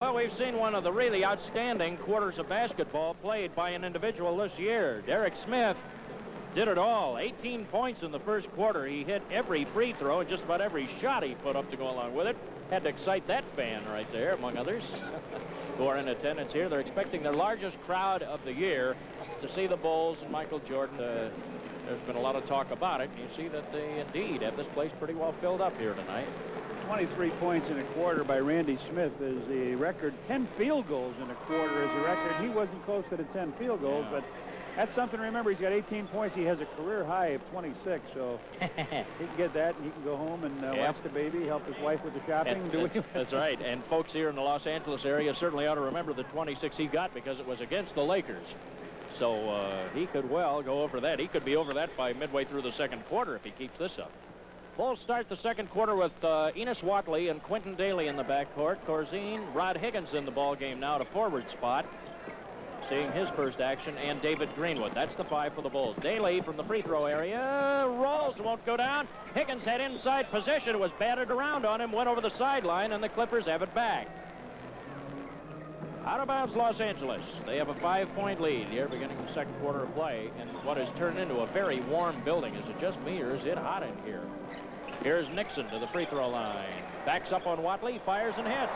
Well, we've seen one of the really outstanding quarters of basketball played by an individual this year. Derek Smith did it all. 18 points in the first quarter. He hit every free throw and just about every shot he put up to go along with it. Had to excite that fan right there, among others, who are in attendance here. They're expecting their largest crowd of the year to see the Bulls and Michael Jordan. There's been a lot of talk about it. You see that they indeed have this place pretty well filled up here tonight. 23 points in a quarter by Randy Smith is the record. 10 field goals in a quarter is the record. He wasn't close to the 10 field goals, but that's something to remember. He's got 18 points. He has a career high of 26, so he can get that, and he can go home and watch the baby, help his wife with the shopping. That's right. And folks here in the Los Angeles area certainly ought to remember the 26 he got because it was against the Lakers. So he could well go over that. He could be over that by midway through the second quarter if he keeps this up. Bulls start the second quarter with Enos Watley and Quentin Daly in the backcourt. Corzine, Rod Higgins in the ball game now to forward spot, seeing his first action, and David Greenwood. That's the 5 for the Bulls. Daly from the free throw area rolls, won't go down. Higgins had inside possession, was batted around on him, went over the sideline, and the Clippers have it back. Out of bounds, Los Angeles. They have a 5-point lead here beginning the second quarter of play in what has turned into a very warm building. Is it just me or is it hot in here? Here's Nixon to the free throw line. Backs up on Watley, fires and hits.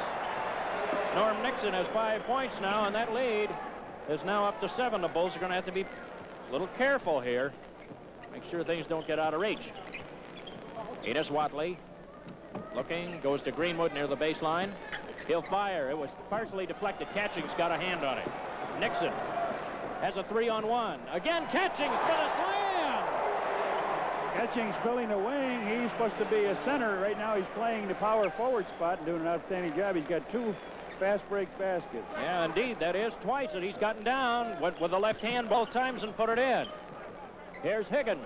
Norm Nixon has 5 points now, and that lead is now up to 7. The Bulls are going to have to be a little careful here. Make sure things don't get out of reach. Enos Watley looking, goes to Greenwood near the baseline. He'll fire. It was partially deflected. Catchings got a hand on it. Nixon has a 3-on-1. Again, Catchings for the slam. Catchings filling the wing. He's supposed to be a center. Right now he's playing the power forward spot and doing an outstanding job. He's got 2 fast break baskets. Yeah, indeed. That is twice that he's gotten down. Went with the left hand both times and put it in. Here's Higgins.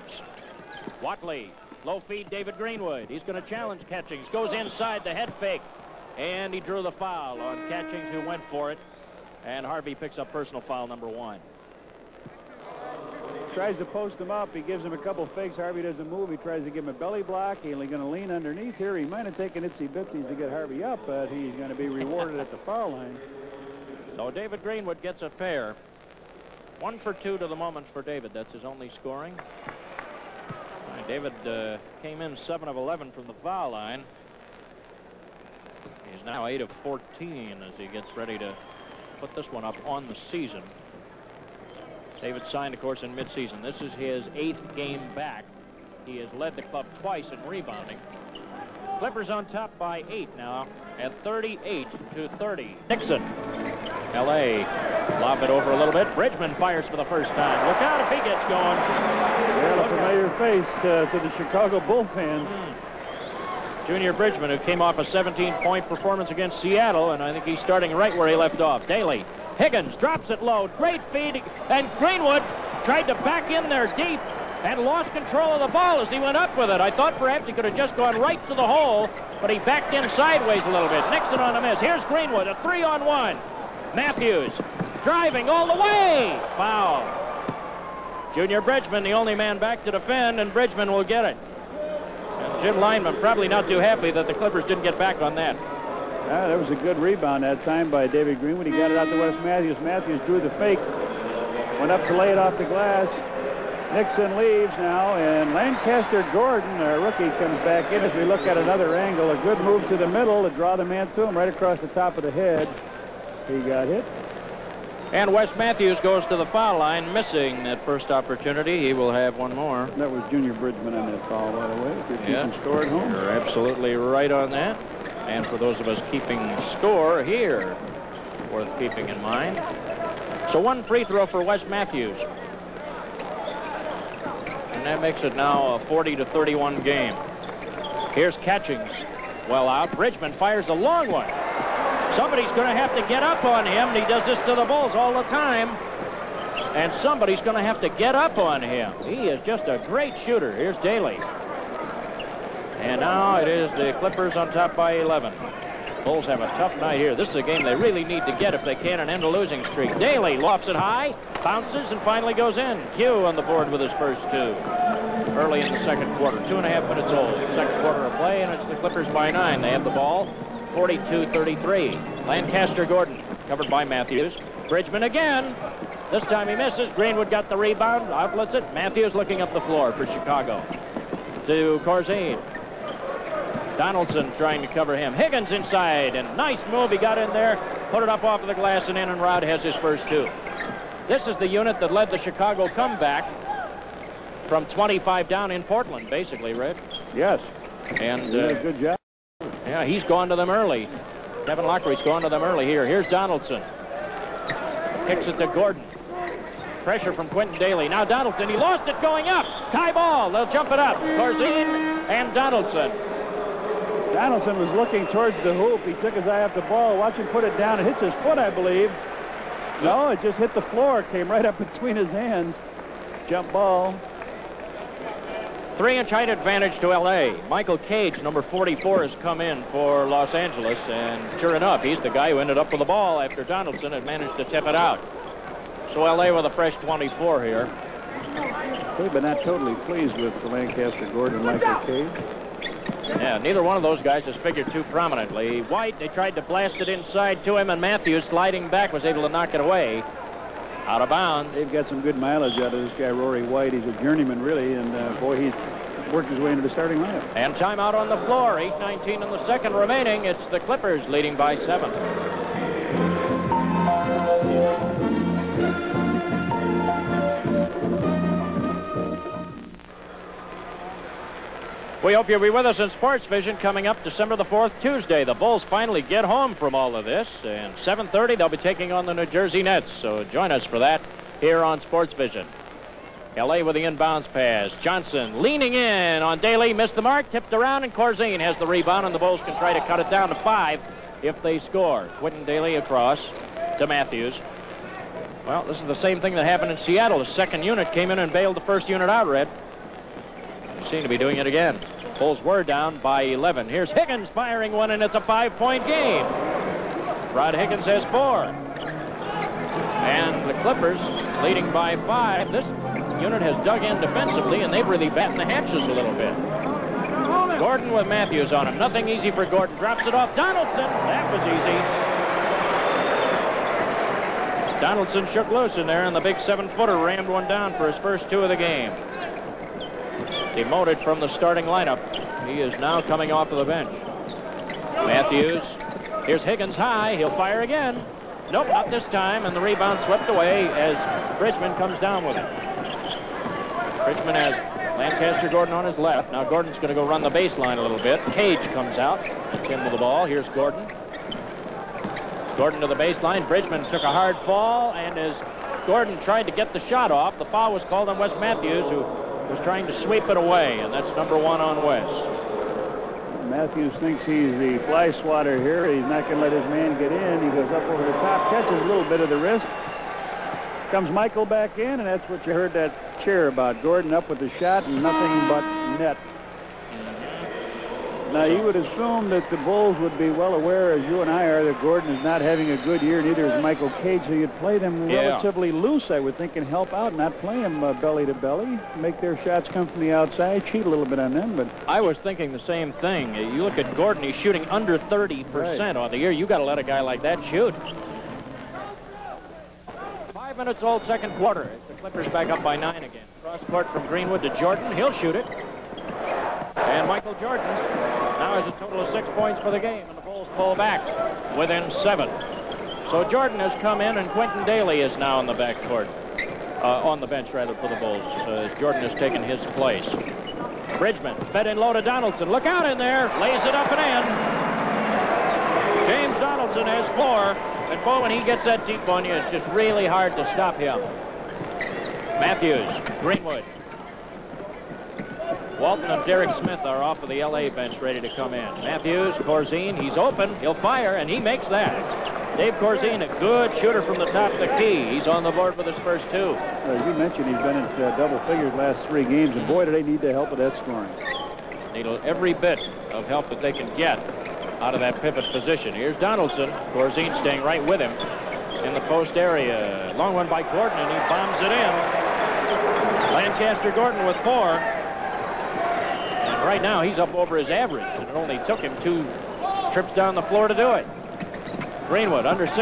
Watley. Low feed David Greenwood. He's going to challenge Catchings. Goes inside the head fake. And he drew the foul on Catchings, who went for it. And Harvey picks up personal foul number 1. Tries to post him up. He gives him a couple fakes. Harvey doesn't move. He tries to give him a belly block. He's going to lean underneath here. He might have taken itsy-bitsies to get Harvey up, but he's going to be rewarded at the foul line. So David Greenwood gets a pair. 1 for 2 to the moment for David. That's his only scoring. David came in 7 of 11 from the foul line. He's now 8 of 14 as he gets ready to put this one up on the season. David signed, of course, in midseason. This is his 8th game back. He has led the club twice in rebounding. Clippers on top by 8 now at 38-30. Nixon. L.A. lob it over a little bit. Bridgman fires for the first time. Look out if he gets going. Well, a familiar face to the Chicago Bull fans. Junior Bridgman, who came off a 17-point performance against Seattle, and I think he's starting right where he left off. Daly. Higgins drops it low. Great feed. And Greenwood tried to back in there deep and lost control of the ball as he went up with it. I thought perhaps he could have just gone right to the hole, but he backed in sideways a little bit. Nixon on the miss. Here's Greenwood, a 3-on-1. Matthews driving all the way. Foul. Junior Bridgman, the only man back to defend, and Bridgman will get it. And Jim Lineman probably not too happy that the Clippers didn't get back on that. That was a good rebound that time by David Greenwood. He got it out to Wes Matthews. Matthews drew the fake. Went up to lay it off the glass. Nixon leaves now, and Lancaster Gordon, our rookie, comes back in as we look at another angle. A good move to the middle to draw the man to him right across the top of the head. He got hit. And Wes Matthews goes to the foul line, missing that first opportunity. He will have one more. That was Junior Bridgman on that foul, by the way, if you're keeping score at home. You're absolutely right on that. And for those of us keeping score here, worth keeping in mind. So 1 free throw for Wes Matthews. And that makes it now a 40-31 game. Here's Catchings. Well out. Bridgman fires a long one. Somebody's going to have to get up on him. And he does this to the Bulls all the time. And somebody's going to have to get up on him. He is just a great shooter. Here's Daly. And now it is the Clippers on top by 11. Bulls have a tough night here. This is a game they really need to get if they can and end a losing streak. Daly lofts it high, bounces, and finally goes in. Q on the board with his first 2. Early in the second quarter. 2.5 minutes old. Second quarter of play, and it's the Clippers by 9. They have the ball. 42-33. Lancaster Gordon covered by Matthews. Bridgman again. This time he misses. Greenwood got the rebound, outlets it. Matthews looking up the floor for Chicago. To Corzine. Donaldson trying to cover him. Higgins inside, and nice move. He got in there, put it up off of the glass, and in, and Rod has his first two. This is the unit that led the Chicago comeback from 25 down in Portland, basically, Red. Yes. And good job. Yeah, he's gone to them early. Kevin Lockery's gone to them early here. Here's Donaldson. Kicks it to Gordon. Pressure from Quentin Daly. Now Donaldson, he lost it going up. Tie ball. They'll jump it up. Corzine and Donaldson. Donaldson was looking towards the hoop. He took his eye off the ball. Watch him put it down. It hits his foot, I believe. No, it just hit the floor. It came right up between his hands. Jump ball. 3-inch height advantage to L.A. Michael Cage, number 44, has come in for Los Angeles, and sure enough, he's the guy who ended up with the ball after Donaldson had managed to tip it out. So L.A. with a fresh 24 here. They've been not totally pleased with the Lancaster Gordon and Michael Cage. Yeah, neither one of those guys has figured too prominently. White, they tried to blast it inside to him, and Matthews, sliding back, was able to knock it away. Out of bounds. They've got some good mileage out of this guy, Rory White. He's a journeyman, really, and boy, he's worked his way into the starting lineup. And timeout on the floor. 8:19 in the second remaining. It's the Clippers leading by 7. We hope you'll be with us in Sports Vision coming up December the 4th, Tuesday. The Bulls finally get home from all of this, and 7:30 they'll be taking on the New Jersey Nets. So join us for that here on Sports Vision. L.A. with the inbounds pass. Johnson leaning in on Daly, missed the mark, tipped around, and Corzine has the rebound, and the Bulls can try to cut it down to 5 if they score. Quentin Daly across to Matthews. Well, this is the same thing that happened in Seattle. The second unit came in and bailed the first unit out, Red. Seem to be doing it again. Bulls were down by 11. Here's Higgins firing one, and it's a 5-point game. Rod Higgins has 4. And the Clippers leading by 5. This unit has dug in defensively, and they've really battened the hatches a little bit. Gordon with Matthews on him. Nothing easy for Gordon. Drops it off Donaldson. That was easy. Donaldson shook loose in there, and the big 7-footer rammed one down for his first 2 of the game. Demoted from the starting lineup. He is now coming off of the bench. Matthews. Here's Higgins high. He'll fire again. Nope, not this time. And the rebound swept away as Bridgman comes down with it. Bridgman has Lancaster Gordon on his left. Now Gordon's going to go run the baseline a little bit. Cage comes out. That's him with the ball. Here's Gordon. Gordon to the baseline. Bridgman took a hard fall, and as Gordon tried to get the shot off, the foul was called on Wes Matthews, who was trying to sweep it away, and that's number 1 on Wes. Matthews thinks he's the fly swatter here. He's not going to let his man get in. He goes up over the top, catches a little bit of the wrist. Comes Michael back in, and that's what you heard that cheer about. Gordon up with the shot and nothing but net. Now, you would assume that the Bulls would be well aware, as you and I are, that Gordon is not having a good year, neither is Michael Cage, so you'd play them relatively loose, I would think, and help out, not play them belly to belly, make their shots come from the outside, cheat a little bit on them. But I was thinking the same thing. You look at Gordon, he's shooting under 30% on the year. You got to let a guy like that shoot. 5 minutes old, second quarter. The Clippers back up by 9 again. Cross court from Greenwood to Jordan. He'll shoot it. And Michael Jordan now has a total of 6 points for the game, and the Bulls pull back within 7. So Jordan has come in, and Quentin Daly is now on the backcourt, on the bench rather, for the Bulls. Jordan has taken his place. Bridgman fed in low to Donaldson. Look out in there, lays it up and in. James Donaldson has 4, and boy, when he gets that deep on you, it's just really hard to stop him. Matthews, Greenwood. Walton and Derek Smith are off of the L.A. bench ready to come in. Matthews, Corzine, he's open. He'll fire, and he makes that. Dave Corzine, a good shooter from the top of the key. He's on the board with his first 2. As you mentioned, he's been at double figures last 3 games, and boy, do they need the help with that scoring. Need every bit of help that they can get out of that pivot position. Here's Donaldson. Corzine staying right with him in the post area. Long one by Gordon, and he bombs it in. Lancaster Gordon with 4. Right now, he's up over his average, and it only took him 2 trips down the floor to do it. Greenwood under 6.